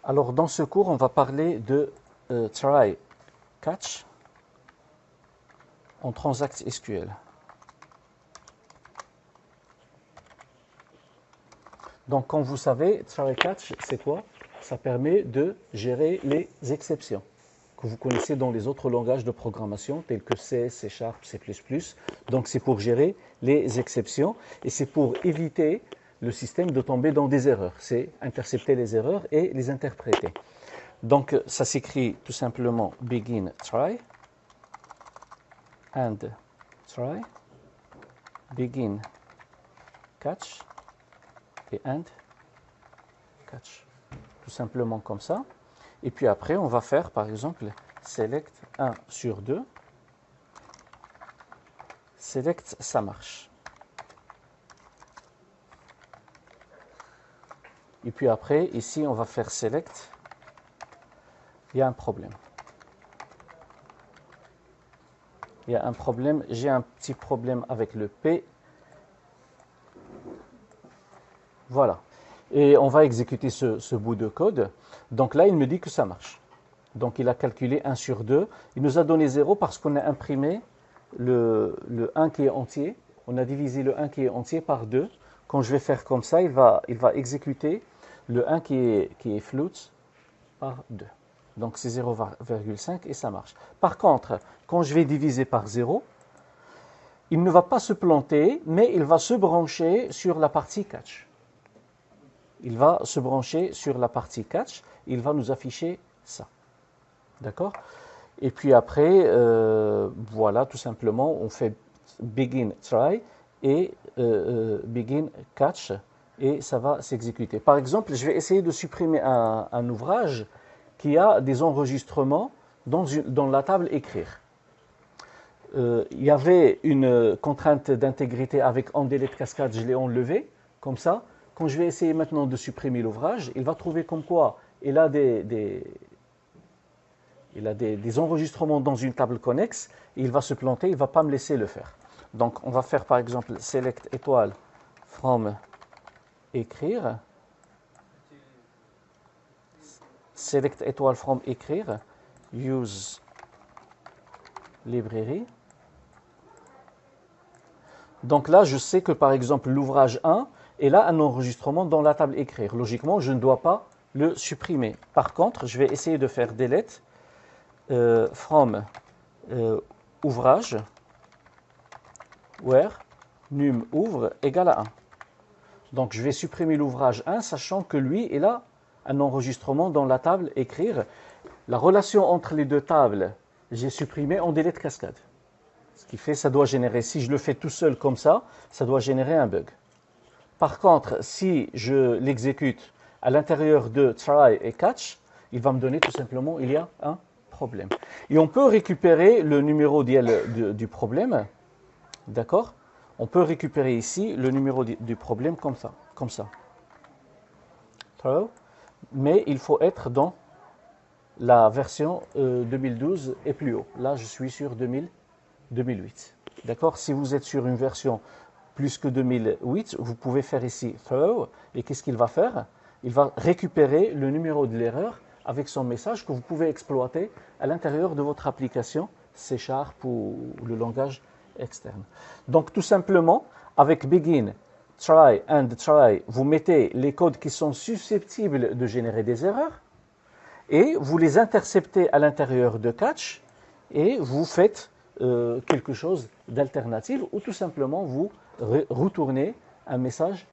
Alors, dans ce cours, on va parler de try catch en Transact SQL. Donc, comme vous savez, try catch, c'est quoi? Ça permet de gérer les exceptions que vous connaissez dans les autres langages de programmation tels que C, C#, C++. Donc, c'est pour gérer les exceptions et c'est pour éviter le système de tomber dans des erreurs. C'est intercepter les erreurs et les interpréter. Donc, ça s'écrit tout simplement begin try, end try, begin catch et end catch. Tout simplement comme ça. Et puis après, on va faire par exemple select 1 sur 2. Select, ça marche. Et puis après, ici, on va faire select. Il y a un problème. Il y a un problème. J'ai un petit problème avec le P. Voilà. Et on va exécuter ce bout de code. Donc là, il me dit que ça marche. Donc il a calculé 1 sur 2. Il nous a donné 0 parce qu'on a imprimé le 1 qui est entier. On a divisé le 1 qui est entier par 2. Quand je vais faire comme ça, il va exécuter le 1 qui est float par 2. Donc c'est 0,5 et ça marche. Par contre, quand je vais diviser par 0, il ne va pas se planter, mais il va se brancher sur la partie catch. Il va se brancher sur la partie catch. Il va nous afficher ça. D'accord? Et puis après, voilà, tout simplement, on fait begin try et begin catch et ça va s'exécuter. Par exemple, je vais essayer de supprimer un ouvrage qui a des enregistrements dans la table écrire. Il y avait une contrainte d'intégrité avec onDelete cascade, je l'ai enlevé, comme ça. Quand je vais essayer maintenant de supprimer l'ouvrage, il va trouver comme quoi il a des enregistrements dans une table connexe, et il va se planter, il ne va pas me laisser le faire. Donc on va faire par exemple select étoile from écrire, select étoile from écrire, use librairie. Donc là, je sais que par exemple l'ouvrage 1 est là un enregistrement dans la table écrire. Logiquement, je ne dois pas le supprimer. Par contre, je vais essayer de faire delete from ouvrage where num ouvre égale à 1. Donc je vais supprimer l'ouvrage 1 sachant que lui est là un enregistrement dans la table écrire. La relation entre les deux tables, j'ai supprimé onDelete cascade. Ce qui fait, ça doit générer, si je le fais tout seul comme ça doit générer un bug. Par contre, si je l'exécute à l'intérieur de try et catch, il va me donner tout simplement, il y a un problème. Et on peut récupérer le numéro du problème, d'accord? On peut récupérer ici le numéro du problème comme ça. Mais il faut être dans la version 2012 et plus haut. Là, je suis sur 2008. D'accord? Si vous êtes sur une version plus que 2008, vous pouvez faire ici throw. Et qu'est-ce qu'il va faire? Il va récupérer le numéro de l'erreur avec son message que vous pouvez exploiter à l'intérieur de votre application C# ou le langage externe. Donc tout simplement, avec begin, try, end, try, vous mettez les codes qui sont susceptibles de générer des erreurs et vous les interceptez à l'intérieur de catch et vous faites quelque chose d'alternatif ou tout simplement vous retournez un message